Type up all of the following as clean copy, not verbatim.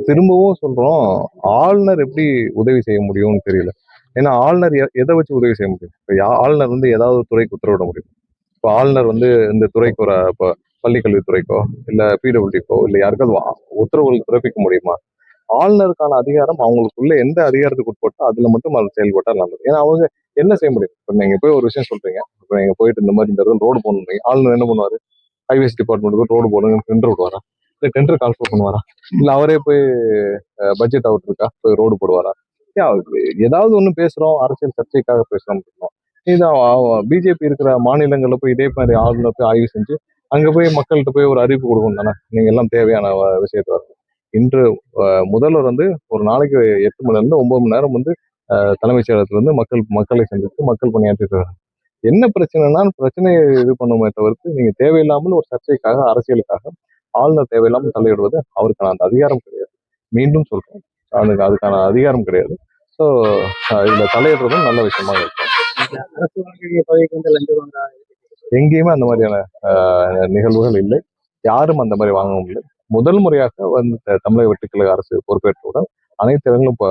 திரும்பவும் சொல்றோம், ஆளுநர் எப்படி உதவி செய்ய முடியும்னு தெரியல. ஏன்னா ஆளுநர் எதை வச்சு உதவி செய்ய முடியும்? இப்ப ஆளுநர் வந்து ஏதாவது ஒரு துறைக்கு உத்தரவிட முடியும். இப்ப ஆளுநர் வந்து இந்த துறைக்கு ஒரு இப்ப பள்ளிக்கல்வித்துறைக்கோ, இல்ல பிடபிள்யூடிக்கோ, இல்ல யாருக்காவது உத்தரவுகள் பிறப்பிக்க முடியுமா? ஆளுநருக்கான அதிகாரம் அவங்களுக்குள்ள எந்த அதிகாரத்துக்கு உட்பட்டோ அதுல மட்டும் அது செயல்பட்டா நல்லது. ஏன்னா அவங்க என்ன செய்ய முடியும்? இப்ப நீங்க போய் ஒரு விஷயம் சொல்றீங்க. இப்ப நீங்க போயிட்டு இந்த மாதிரி இந்த ரோடு போடணும், ஆளுநர் என்ன பண்ணுவாரு? ஹைவேஸ் டிபார்ட்மெண்ட்டுக்கு ரோடு போடுங்க டெண்டர் விடுவாரா? இல்ல டெண்டர் கால்ஃபர் பண்ணுவாரா? இல்ல அவரே போய் பட்ஜெட் அவுட் இருக்கா போய் ரோடு போடுவாரா? ஏதாவது ஒண்ணு பேசுறோம், அரசியல் சர்ச்சைக்காக பேசுறோம். இது பிஜேபி இருக்கிற மாநிலங்கள்ல போய் இதே மாதிரி ஆளுநர் போய் ஆய்வு செஞ்சு அங்க போய் மக்கள்கிட்ட போய் ஒரு அறிவிப்பு கொடுக்கணும் தானே, நீங்க எல்லாம் தேவையான விஷயத்த வரணும். இன்று முதல்வர் வந்து ஒரு நாளைக்கு 8 மணில இருந்து 9 மணி நேரம் வந்து தலைமைச் செயலகத்துல இருந்து மக்களை சந்தித்து மக்கள் பணியாற்றிட்டு இருக்காங்க. என்ன பிரச்சனைனா பிரச்சனையை இது பண்ணுமே தவிர்த்து நீங்க தேவையில்லாமல் ஒரு சர்ச்சைக்காக அரசியலுக்காக ஆளுநர் தேவையில்லாமல் தலையிடுவது அவருக்கான அந்த அதிகாரம் கிடையாது. மீண்டும் சொல்றேன், அதுக்கான அதிகாரம் கிடையாது. ஸோ இதுல தலையிடுறதும் நல்ல விஷயமா இருக்கும். எங்கேயுமே அந்த மாதிரியான நிகழ்வுகள் இல்லை. யாரும் அந்த மாதிரி வாங்கவும் இல்லை. முதல் முறையாக வந்து தமிழக வெட்டுக்கழக அரசு பொறுப்பேற்றவுடன் அனைத்து இடங்களும்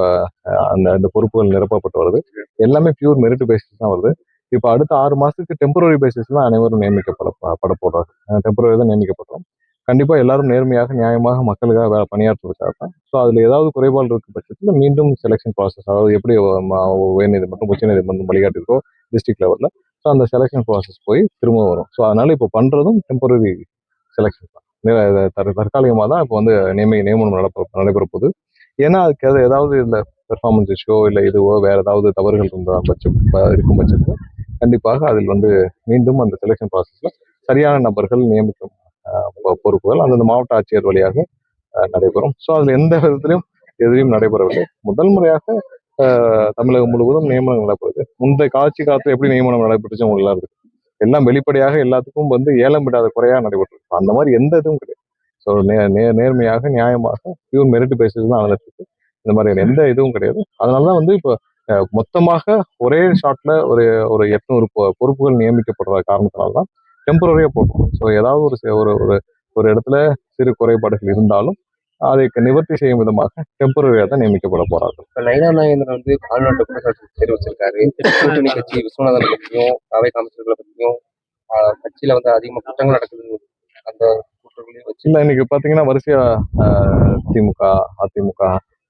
அந்த பொறுப்புகள் நிரப்பப்பட்டு வருது. எல்லாமே பியூர் மெரிட் பேசிஸ் தான் வருது. இப்ப அடுத்த 6 மாசத்துக்கு டெம்பரரி பேசிஸ்ல அனைவரும் நியமிக்கப்பட போறாங்க. டெம்பரரி தான் நியமிக்கப்படுறோம். கண்டிப்பா எல்லாரும் நேர்மையாக நியாயமாக மக்களுக்காக பணியாற்றுவதற்காக தான். ஸோ அதுல ஏதாவது குறைபாடு இருக்கும் பட்சத்துல மீண்டும் செலெக்ஷன் ப்ராசஸ், அதாவது எப்படி உயர்நீதிமன்றம் உச்சநீதிமன்றம் வழிகாட்டிருக்கோ டிஸ்ட்ரிக்ட் லெவல்ல, ஸோ அந்த செலெக்ஷன் ப்ராசஸ் போய் திரும்ப வரும். ஸோ அதனால இப்போ பண்றதும் டெம்பரரி செலெக்ஷன் தான். தற்காலிகமாக தான் இப்போ வந்து நியமனம் நடைபெற போகுது. ஏன்னா அதுக்கு ஏதாவது இந்த பெர்ஃபார்மன்ஸ் இஷ்யூ இல்லை இதுவோ வேற ஏதாவது தவறுகள் இருக்கும் பட்சத்தில் கண்டிப்பாக அதில் வந்து மீண்டும் அந்த செலெக்ஷன் ப்ராசஸ்ல சரியான நபர்கள் நியமிக்கும் பொறுப்புகள் அந்தந்த மாவட்ட ஆட்சியர் வழியாக நடைபெறும். ஸோ அதில் எந்த விதத்திலையும் எதுவும் நடைபெறவில்லை. முதல் முறையாக தமிழகம் முழுவதும் நியமனம் நடைபெறுது. முந்தைய காட்சி காலத்தில் எப்படி நியமனம் நடைபெற்றுச்சு உங்களுக்கு எல்லாம் இருக்கு. எல்லாம் வெளிப்படையாக எல்லாத்துக்கும் வந்து ஏலம் விடாத குறையாக நடைபெற்று அந்த மாதிரி எந்த இதுவும் கிடையாது. ஸோ நேர்மையாக நியாயமாக பியூர் மெரிட் பேசிஸ் தான் நடந்துட்டு. இந்த மாதிரி எந்த இதுவும் கிடையாது. அதனாலதான் வந்து இப்போ மொத்தமாக ஒரே ஷாட்ல ஒரு ஒரு 800 பொறுப்புகள் நியமிக்கப்படுற காரணத்தினால்தான் டெம்பரரியா போட்டோம். ஸோ ஏதாவது ஒரு ஒரு ஒரு இடத்துல சிறு குறைபாடுகள் இருந்தாலும் அதை நிவர்த்தி செய்யும் விதமாக டெம்பரரியா தான் நியமிக்கப்பட போறார்கள். நயினா நாகேந்திரன் வந்து ஆளுநர்கிட்ட குற்றச்சாட்டு தெரிவிச்சிருக்காரு. கூட்டணி கட்சி விஸ்வநாதன் பற்றியும் அவை அமைச்சர்களை பற்றியும் கட்சியில வந்து அதிகமா குற்றங்கள் நடக்குது. அந்த கூட்டங்களையும் வச்சு இல்ல இன்னைக்கு பாத்தீங்கன்னா வரிசையா திமுக, அதிமுக,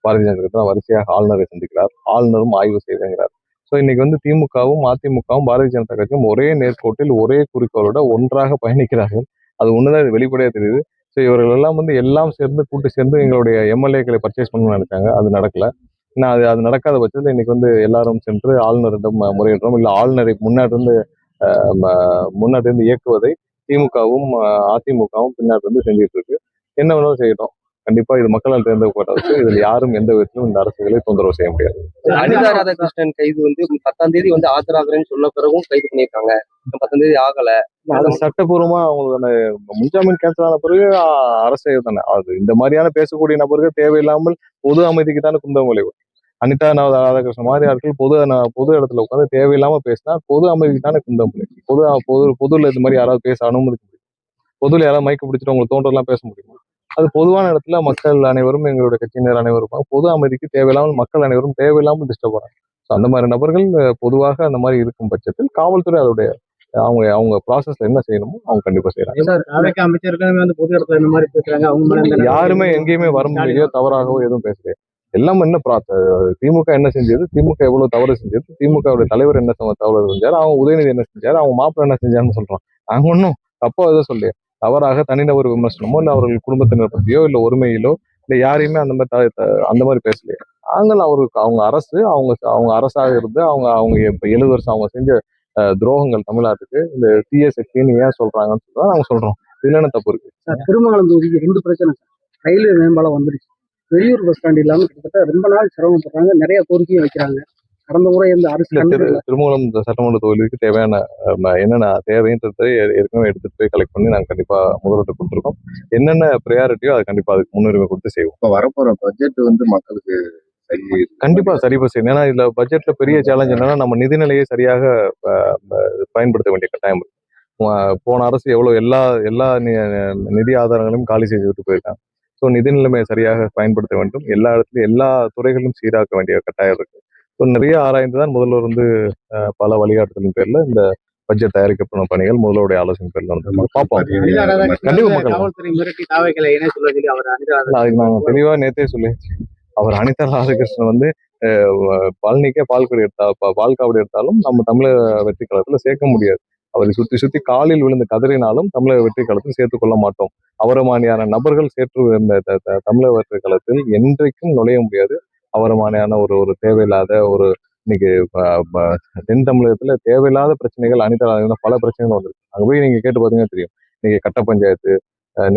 பாரதிய ஜனதா கட்சி வரிசையாக ஆளுநரை சந்திக்கிறார். ஆளுநரும் ஆய்வு செய்துங்கிறார். ஸோ இன்னைக்கு வந்து திமுகவும் அதிமுகவும் பாரதிய ஜனதா கட்சியும் ஒரே நேர்கோட்டில் ஒரே குறிக்கோளோட ஒன்றாக பயணிக்கிறார்கள். அது ஒண்ணுதான் வெளிப்படையா தெரியுது. ஸோ இவர்கள் எல்லாம் வந்து எல்லாம் சேர்ந்து கூட்டு சேர்ந்து எங்களுடைய எம்எல்ஏக்களை பர்ச்சேஸ் பண்ணணும்னு நினைச்சாங்க. அது நடக்கல. ஏன்னா அது நடக்காத பட்சத்தில் இன்னைக்கு வந்து எல்லாரும் சென்று ஆளுநரிடம் முறையிடுறோம். இல்ல ஆளுநரை முன்னாடி இருந்து இயக்குவதை திமுகவும் அதிமுகவும் பின்னாடி இருந்து செஞ்சுட்டு இருக்கு. என்ன வேணாலும் செய்யட்டும். கண்டிப்பா இது மக்களால் தேர்ந்தெடுக்கப்பட்ட இதுல யாரும் எந்த விதத்திலும் இந்த அரசுகளை தொந்தரவு செய்ய முடியாது. அனிதா ராதாகிருஷ்ணன் கைது வந்து 10ஆம் தேதி வந்து ஆஜராகிறேன்னு சொன்ன பிறகும் கைது பண்ணியிருக்காங்க. 10ஆம் தேதி ஆகல. அது சட்டப்பூர்வமா அவங்களுக்கான முன்ஜாமீன் கேன்சல் ஆன பிறகு அரசு தானே அது. இந்த மாதிரியான பேசக்கூடிய நபர்கள் தேவையில்லாமல் பொது அமைதிக்கு தானே குந்தம் விளைவு. அனிதா ராதாகிருஷ்ணன் மாதிரி ஆட்கள் பொது இடத்துல உட்காந்து தேவையில்லாம பேசினா பொது அமைதிக்கு தானே குந்தம் விளைவு. பொதுல இந்த மாதிரி யாராவது பேச அனுமதிக்க முடியும்? பொதுல யாராவது மைக்க பிடிச்சிட்டு உங்களுக்கு தோன்றலாம் பேச முடியுமா? அது பொதுவான இடத்துல மக்கள் அனைவரும் எங்களுடைய கட்சியினர் அனைவரும் பொது அமைதிக்கு தேவையில்லாமல் மக்கள் அனைவரும் தேவையில்லாமல் டிஸ்டர்ப் ஆகிறாங்க. அந்த மாதிரி நபர்கள் பொதுவாக அந்த மாதிரி இருக்கும் பட்சத்தில் காவல்துறை அதோடைய அவங்க ப்ராசஸ்ல என்ன செய்யணுமோ அவங்க கண்டிப்பா செய்யறாங்க. அமைச்சர்கள் வந்து பொது இடத்துல இந்த மாதிரி பேசுறாங்க. அவங்க யாருமே எங்கேயுமே வரம்பையோ தவறாகவோ எதுவும் பேசலையே. எல்லாம் என்ன திமுக என்ன செஞ்சது, திமுக எவ்வளவு தவறு செஞ்சது, திமுக தலைவர் என்ன தவறு செஞ்சாரு, அவங்க உதயநிதி என்ன செஞ்சாரு, அவங்க மாப்பிள்ள என்ன செஞ்சாருன்னு சொல்றான். அவங்க ஒன்றும் தப்பா எதுவும் சொல்லி தவறாக தனிநபர் விமர்சனமோ இல்ல அவர்கள் குடும்பத்தினர் பற்றியோ இல்ல ஒருமையிலோ இல்ல யாரையுமே அந்த மாதிரி பேசலையே. அவருக்கு அவங்க அரசு அவங்க அரசாக இருந்து அவங்க இப்ப 7 வருஷம் அவங்க செஞ்ச துரோகங்கள் தமிழ்நாட்டுக்கு இந்த தீய சக்தின்னு ஏன் சொல்றாங்கன்னு சொல்றா நாங்க சொல்றோம். இதுல என்ன தப்பு இருக்கு? திருமங்கலம் தொகுதிக்கு 2 பிரச்சனை சார். ரயில்வே மேம்பாலம் வந்துருச்சு. வெளியூர் பஸ் ஸ்டாண்ட் இல்லாம கிட்டத்தட்ட ரொம்ப நாள் சிரமப்படுறாங்க. நிறைய கோரிக்கையும் வைக்கிறாங்க. கடந்த முறை இந்த அரசு திருமங்கலம் சட்டமன்ற தொகுதிக்கு தேவையான என்னென்ன தேவைன்றதை ஏற்கனவே எடுத்துட்டு போய் கலெக்ட் பண்ணி நாங்க கண்டிப்பா முதல்வர்கிட்ட கொடுத்துருக்கோம். என்னென்ன ப்ரையாரிட்டியோ அது கண்டிப்பா அதுக்கு முன்னுரிமை கொடுத்து செய்வோம். இப்போ வரப்போற பட்ஜெட் வந்து மக்களுக்கு கண்டிப்பா சரி செய்யணும். ஏன்னா இதுல பட்ஜெட்ல பெரிய சேலஞ்ச் என்னன்னா நம்ம நிதிநிலையை சரியாக பயன்படுத்த வேண்டிய கட்டாயம் இருக்கு. போன அரசு எவ்வளவு எல்லா நிதி ஆதாரங்களையும் காலி செய்து விட்டு போயிருக்காங்க. ஸோ நிதி நிலைமையை சரியாக பயன்படுத்த வேண்டும். எல்லா இடத்துலையும் எல்லா துறைகளிலும் சீராக்க வேண்டிய கட்டாயம் இருக்கு. நிறைய ஆராய்ந்து தான் முதல்வர் வந்து பல வழிகாட்டுதலின் பேர்ல இந்த பட்ஜெட் தயாரிக்கப்படும் பணிகள் முதல்வருடைய ஆலோசனை பேர்ல வந்து பார்ப்போம். கண்டிப்பா மக்கள் காவல்துறை மிரட்டி தாவைகளை இணை சொல்ல சொல்லி அவர் அதுக்கு நாங்க தெளிவா நேத்தே சொல்லி அவர் அனிதா ராதாகிருஷ்ணன் வந்து பழனிக்கே பால் காவடி எடுத்தாலும் நம்ம தமிழக வெற்றி கழகத்துல சேர்க்க முடியாது. அவரை சுத்தி சுத்தி காலில் விழுந்து கதறினாலும் தமிழக வெற்றி கழகத்தில் சேர்த்துக் கொள்ள மாட்டோம். அவரை மாதிரியான நபர்கள் இந்த தமிழக வெற்றி கழகத்தில் என்றைக்கும் நுழைய முடியாது. அவரை மாதிரியான ஒரு தேவையில்லாத ஒரு இன்னைக்கு தென் தமிழகத்துல தேவையில்லாத பிரச்சனைகள் அனிதா பல பிரச்சனைகள் வந்திருக்கு. அங்க போய் நீங்க கேட்டு பாத்தீங்கன்னா தெரியும். இன்னைக்கு கட்ட பஞ்சாயத்து,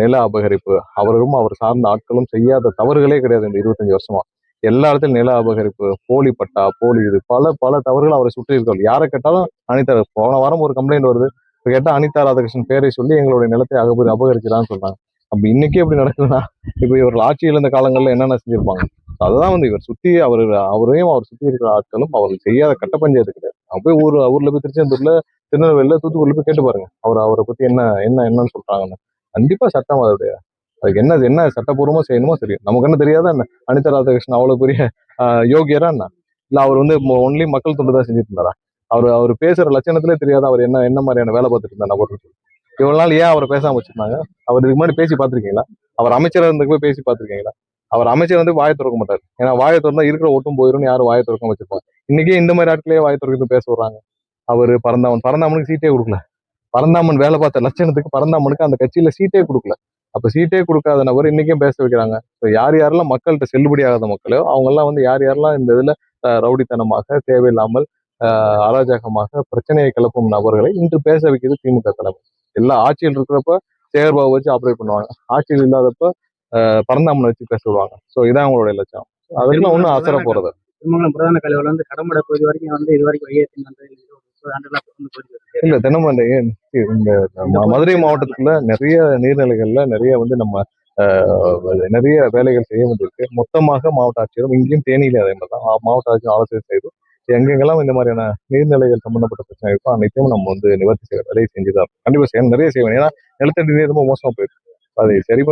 நில அபகரிப்பு, அவரும் அவர் சார்ந்த ஆட்களும் செய்யாத தவறுகளே கிடையாது. இந்த 25 வருஷமா எல்லா இடத்துலயும் நில அபகரிப்பு, போலி பட்டா, போலி இது பல தவறுகள் அவரை சுற்றி இருக்காரு. யாரை கேட்டாலும் அனிதா, போன வாரம் ஒரு கம்ப்ளைண்ட் வருது, இப்ப கேட்டா அனிதா ராதாகிருஷ்ணன் பேரை சொல்லி எங்களுடைய நிலத்தை அபகரிக்கிறான்னு சொல்றாங்க. அப்படி இன்னைக்கு எப்படி நடக்குதுன்னா, இப்ப இவர்கள் ஆட்சியில் இருந்த காலங்கள்ல என்னென்ன செஞ்சிருப்பாங்க. அதுதான் வந்து இவர் சுத்தி அவரையும் அவர் சுத்தி இருக்கிற ஆட்களும் அவர்கள் செய்யாத கட்ட பஞ்சாயத்து கிடையாது. அப்போ ஊர்ல போய் திருச்செந்தூர்ல, திருநெல்வேலியில, தூத்துக்குடியில போய் கேட்டு பாருங்க. அவரை பத்தி என்னன்னு சொல்றாங்கன்னு. கண்டிப்பா சட்டம் அதுக்கு என்ன சட்டப்பூர்வமா செய்யணுமோ சரி. நமக்கு என்ன தெரியாதா என்ன அனிதா ராதாகிருஷ்ணன் அவ்வளவு பெரிய யோகியரா என்ன? இல்ல அவர் வந்து ஒன்லி மக்கள் தொண்டு தான் செஞ்சுட்டு இருந்தாரா? அவர் பேசுற லட்சணத்திலே தெரியாத அவர் என்ன மாதிரியான வேலை பார்த்துட்டு இருந்தா நபர். இவ்வளவு நாள் ஏன் அவரை பேசாம வச்சிருந்தாங்க? அவர் இதுக்கு முன்னாடி பேசி பார்த்திருக்கீங்களா? அவர் அமைச்சராக இருந்தப்ப போய் பேசி பார்த்திருக்கீங்களா? அவர் அமைச்சர் வந்து வாயை திறக்க மாட்டார். ஏன்னா வாயை திறந்தா இருக்கிற ஓட்டும் போயிடும், யாரும் வாயை திறக்க வச்சிருப்பாங்க. இன்னைக்கே இந்த மாதிரி ஆட்களே வாயை திறக்கிறது பேச வர்றாங்க. அவரு பரந்தாமனுக்கு சீட்டே கொடுக்கல. பரந்தாமன் வேலை பார்த்த லட்சணத்துக்கு பரந்தாமனுக்கு அந்த கட்சியில சீட்டே கொடுக்கல. அப்ப சீட்டே கொடுக்காத நபர் இன்னைக்கும் பேச வைக்கிறாங்க. யாரெல்லாம் மக்கள்கிட்ட செல்லுபடி ஆகாத மக்களோ அவங்க எல்லாம் வந்து யாரெல்லாம் இந்த இதுல ரவுடித்தனமாக, தேவையில்லாமல், அராஜகமாக பிரச்சனையை கிளப்பும் நபர்களை இன்று பேச வைக்கிறது திமுக தலைமை. எல்லா ஆட்சியில் இருக்கிறப்ப சேகர்பாபு வச்சு ஆப்ரேட் பண்ணுவாங்க, ஆட்சியில் இல்லாதப்ப பரந்தாமனை வச்சு பேச விடுவாங்க. ஸோ இதான் அவங்களுடைய லட்சம். அதெல்லாம் ஒன்றும் அசர போறது. திருமங்கலம் பிரதான கலைவர் வந்து கடம்படை பகுதி வரைக்கும் இது வரைக்கும் இல்ல தினமும் இந்த மதுரை மாவட்டத்துக்குள்ள நிறைய நீர்நிலைகள்ல நிறைய வந்து நம்ம நிறைய வேலைகள் செய்ய வேண்டியிருக்கு. மொத்தமாக மாவட்ட ஆட்சியரும் இங்கேயும் தேனியில அதே மாதிரி தான் மாவட்ட ஆட்சியர் ஆலோசனை செய்து எங்கெங்கெல்லாம் இந்த மாதிரியான நீர்நிலைகள் சம்பந்தப்பட்ட பிரச்சனை இருக்கோ அனைத்தையும் நம்ம வந்து நிவர்த்தி செய்யற வேலையை செஞ்சுதான் கண்டிப்பா நிறைய செய்வேன். ஏன்னா நிலத்தடி நீர் ரொம்ப மோசமா போயிருக்கு. அதை சரி